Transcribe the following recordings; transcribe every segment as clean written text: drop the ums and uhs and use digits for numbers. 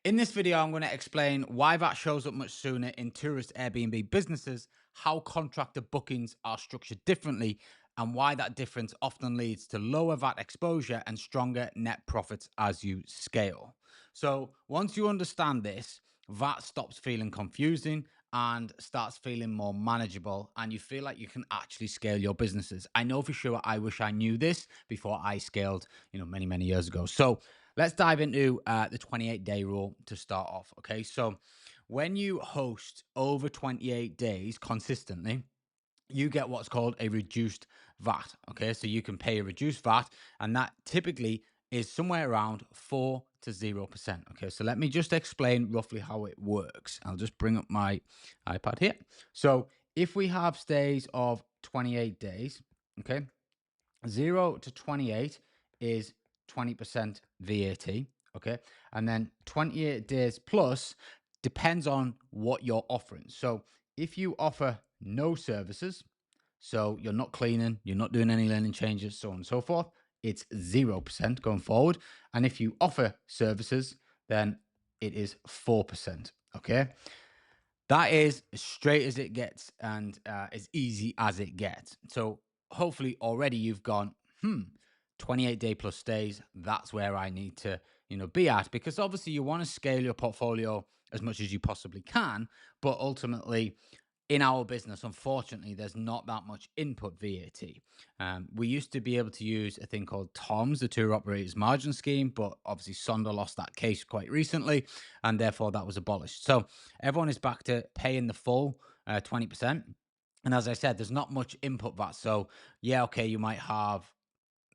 In this video, I'm going to explain why that shows up much sooner in tourist Airbnb businesses, how contractor bookings are structured differently, and why that difference often leads to lower VAT exposure and stronger net profits as you scale. So, once you understand this, VAT stops feeling confusing and starts feeling more manageable, and you feel like you can actually scale your businesses. I know for sure I wish I knew this before I scaled, many years ago. So, let's dive into the 28-day rule to start off. Okay. So, when you host over 28 days consistently, you get what's called a reduced VAT. Okay. So, you can pay a reduced VAT, and that typically is somewhere around 4 to 0%. Okay. So, let me just explain roughly how it works. I'll just bring up my iPad here. So, if we have stays of 28 days, okay, 0 to 28 is 20% VAT. Okay. And then 28 days plus depends on what you're offering. So if you offer no services, so you're not cleaning, you're not doing any linen changes, so on and so forth, it's 0% going forward. And if you offer services, then it is 4%. Okay. That is as straight as it gets and as easy as it gets. So hopefully already you've gone, 28-day plus stays. That's where I need to, be at, because obviously you want to scale your portfolio as much as you possibly can. But ultimately, in our business, unfortunately, there's not that much input VAT. We used to be able to use a thing called TOMS, the Tour Operators Margin Scheme, but obviously Sonder lost that case quite recently, and therefore that was abolished. So everyone is back to paying the full 20%. And as I said, there's not much input VAT. So yeah, okay, you might have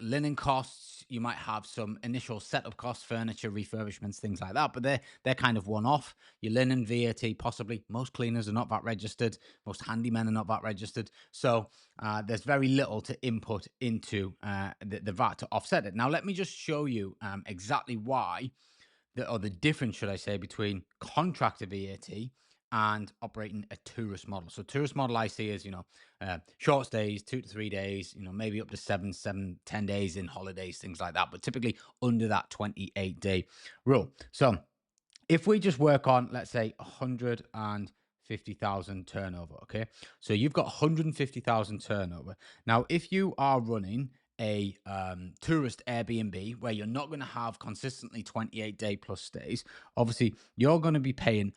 linen costs, you might have some initial setup costs, furniture refurbishments, things like that, but they're kind of one off. Your linen VAT, possibly. Most cleaners are not VAT registered, most handymen are not VAT registered, so there's very little to input into the VAT to offset it. Now let me just show you exactly why the difference, should I say, between contractor VAT and operating a tourist model. So tourist model I see is, short stays, 2 to 3 days, maybe up to 10 days in holidays, things like that, but typically under that 28-day rule. So if we just work on, let's say, 150,000 turnover, okay? So you've got 150,000 turnover. Now, if you are running a tourist Airbnb where you're not going to have consistently 28-day plus stays, obviously you're going to be paying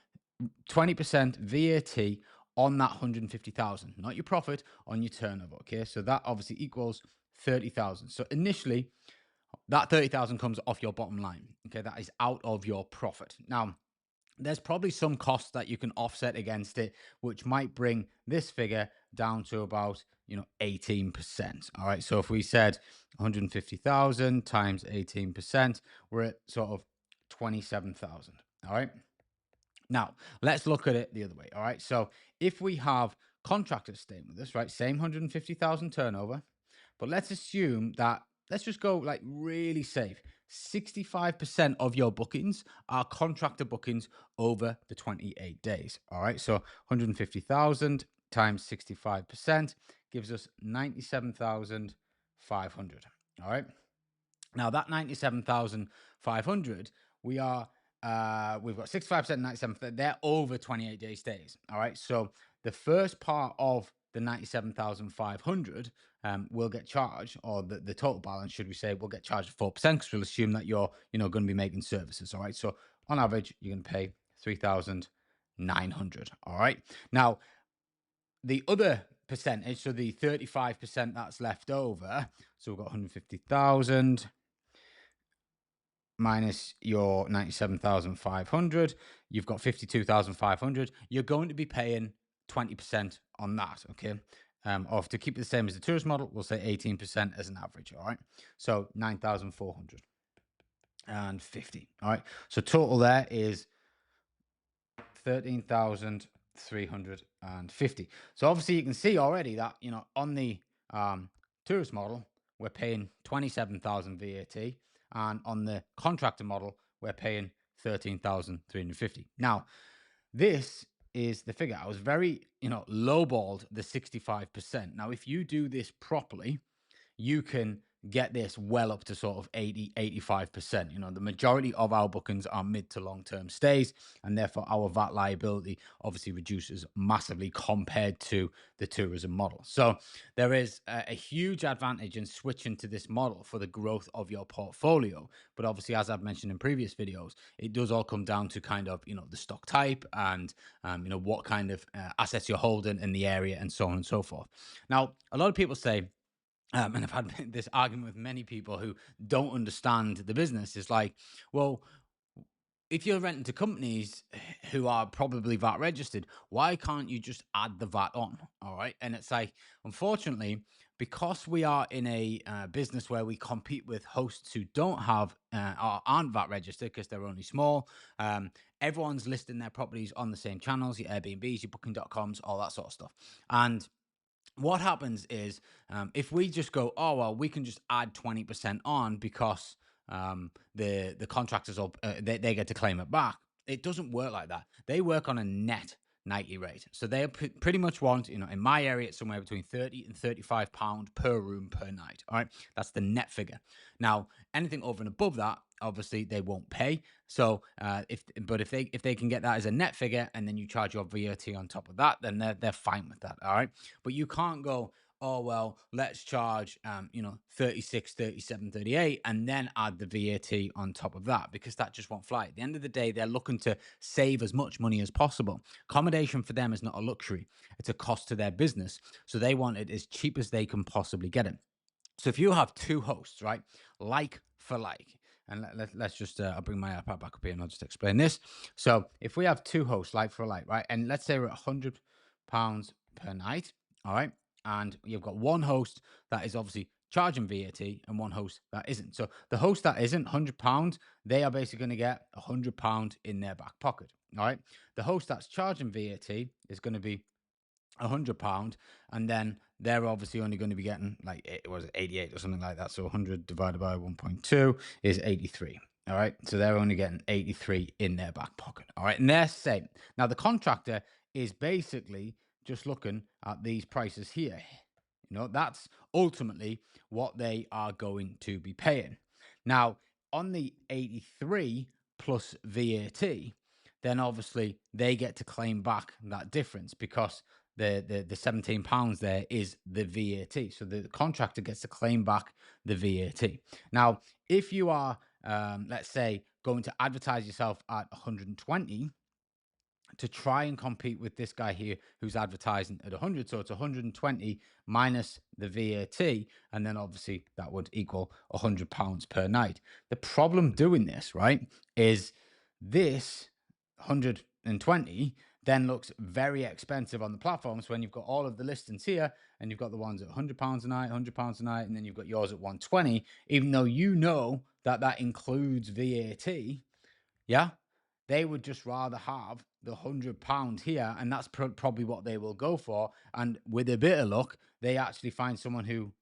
20% VAT on that 150,000, not your profit, on your turnover. Okay. So that obviously equals 30,000. So initially, that 30,000 comes off your bottom line. Okay. That is out of your profit. Now, there's probably some costs that you can offset against it, which might bring this figure down to about, 18%. All right. So if we said 150,000 times 18%, we're at sort of 27,000. All right. Now, let's look at it the other way. All right. So if we have contractors staying with us, right, same 150,000 turnover, but let's assume that, let's just go like really safe. 65% of your bookings are contractor bookings over the 28 days. All right. So 150,000 times 65% gives us 97,500. All right. Now that 97,500, we are we've got 65% 97%. They're over 28 day stays. All right. So the first part of the 97,500 will get charged, or the total balance, should we say, will get charged at 4%, because we'll assume that you're, going to be making services. All right. So on average, you're going to pay 3,900. All right. Now, the other percentage, so the 35% that's left over, so we've got 150,000 minus your 97,500, you've got 52,500. You're going to be paying 20% on that, okay? Or to keep it the same as the tourist model, we'll say 18% as an average, all right? So 9,450, all right? So total there is 13,350. So obviously you can see already that, on the tourist model, we're paying 27,000 VAT. And on the contractor model, we're paying 13,350. Now, this is the figure. I was very, lowballed the 65%. Now, if you do this properly, you can get this, well up to sort of 80, 85%. The majority of our bookings are mid to long term stays, and therefore our VAT liability obviously reduces massively compared to the tourism model. So there is a huge advantage in switching to this model for the growth of your portfolio. But obviously, as I've mentioned in previous videos, it does all come down to kind of, the stock type and, what kind of assets you're holding in the area and so on and so forth. Now, a lot of people say, and I've had this argument with many people who don't understand the business. Is like, well, if you're renting to companies who are probably VAT registered, why can't you just add the VAT on? All right. And it's like, unfortunately, because we are in a business where we compete with hosts who don't have or aren't VAT registered because they're only small, everyone's listing their properties on the same channels, your Airbnbs, your booking.coms, all that sort of stuff. And what happens is, if we just go, oh well, we can just add 20% on because the contractors will they get to claim it back. It doesn't work like that. They work on a net nightly rate, so they pretty much want, in my area, it's somewhere between 30 and 35 pound per room per night. All right, that's the net figure. Now, anything over and above that, obviously they won't pay. So if they can get that as a net figure, and then you charge your VAT on top of that, then they're fine with that. All right. But you can't go, oh well, let's charge 36, 37, 38, and then add the VAT on top of that, because that just won't fly. At the end of the day, they're looking to save as much money as possible. Accommodation for them is not a luxury, it's a cost to their business. So they want it as cheap as they can possibly get it. So if you have two hosts, right, like for like, and let's just, I'll bring my iPad back up here and I'll just explain this. So if we have two hosts, like for like, right, and let's say we're at £100 per night, all right, and you've got one host that is obviously charging VAT and one host that isn't. So the host that isn't £100, they are basically going to get £100 in their back pocket. All right. The host that's charging VAT is going to be £100, and then they're obviously only going to be getting, like, it was 88 or something like that. So 100 divided by 1.2 is 83. All right, so they're only getting 83 in their back pocket. All right, and they're saying, now the contractor is basically just looking at these prices here. That's ultimately what they are going to be paying. Now, on the 83 plus VAT, then obviously they get to claim back that difference, because the £17 there is the VAT. So the contractor gets to claim back the VAT. Now, if you are, let's say, going to advertise yourself at 120 to try and compete with this guy here who's advertising at 100, so it's 120 minus the VAT, and then obviously that would equal £100 per night. The problem doing this, right, is this 120 then looks very expensive on the platforms when you've got all of the listings here, and you've got the ones at £100 a night, £100 a night, and then you've got yours at 120, even though that includes VAT. Yeah, they would just rather have the £100 here, and that's probably what they will go for. And with a bit of luck, they actually find someone who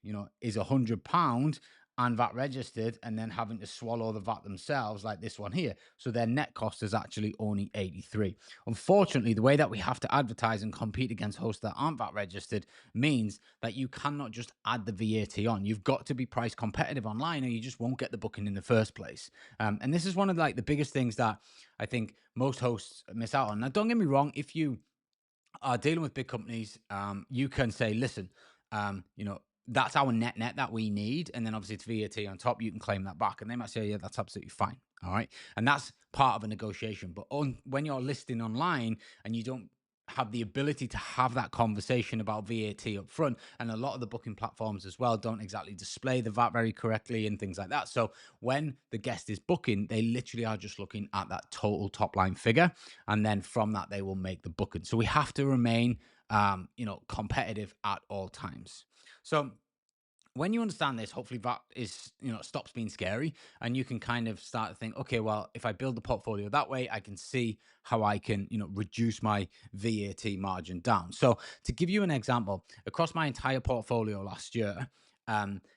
is £100 and VAT registered, and then having to swallow the VAT themselves, like this one here. So their net cost is actually only 83. Unfortunately, the way that we have to advertise and compete against hosts that aren't VAT registered means that you cannot just add the VAT on. You've got to be price competitive online, or you just won't get the booking in the first place. And this is one of the biggest things that I think most hosts miss out on. Now, don't get me wrong, if you are dealing with big companies, you can say, listen, that's our net that we need. And then obviously it's VAT on top, you can claim that back. And they might say, yeah, that's absolutely fine. All right. And that's part of a negotiation. But when you're listing online and you don't have the ability to have that conversation about VAT up front, and a lot of the booking platforms as well don't exactly display the VAT very correctly and things like that. So when the guest is booking, they literally are just looking at that total top line figure, and then from that they will make the booking. So we have to remain competitive at all times. So when you understand this, hopefully that is, stops being scary, and you can kind of start to think, okay, well, if I build the portfolio that way, I can see how I can, reduce my VAT margin down. So to give you an example, across my entire portfolio last year,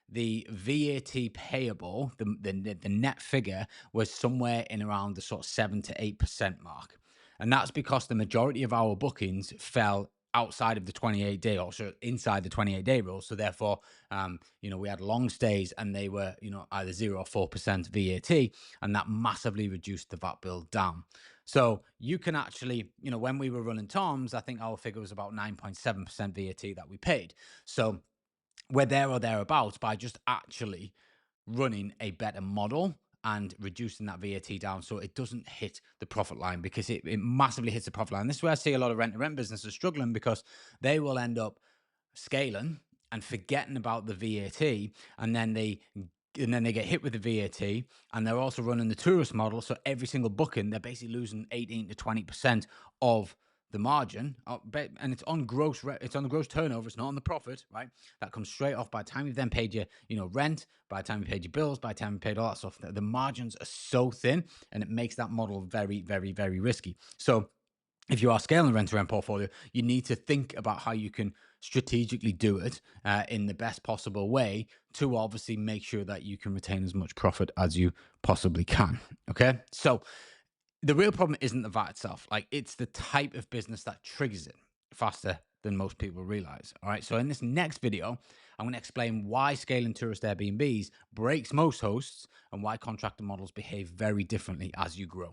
the VAT payable, the net figure, was somewhere in around the sort of 7 to 8% mark. And that's because the majority of our bookings fell outside of the 28-day, also inside the 28-day rule. So therefore, we had long stays and they were, either 0 or 4% VAT, and that massively reduced the VAT bill down. So you can actually, when we were running Tom's, I think our figure was about 9.7% VAT that we paid. So we're there or thereabouts by just actually running a better model and reducing that VAT down so it doesn't hit the profit line, because it massively hits the profit line. This is where I see a lot of rent-to-rent businesses struggling, because they will end up scaling and forgetting about the VAT, and then they get hit with the VAT, and they're also running the tourist model. So every single booking, they're basically losing 18 to 20% of the margin, and it's on it's on the gross turnover. It's not on the profit, right? That comes straight off by the time you've then paid your, rent, by the time you paid your bills, by the time you paid all that stuff. The margins are so thin, and it makes that model very, very, very risky. So if you are scaling the rent-to-rent portfolio, you need to think about how you can strategically do it in the best possible way to obviously make sure that you can retain as much profit as you possibly can. Okay, so the real problem isn't the VAT itself. Like, it's the type of business that triggers it faster than most people realize. All right, so in this next video, I'm going to explain why scaling tourist Airbnbs breaks most hosts and why contractor models behave very differently as you grow.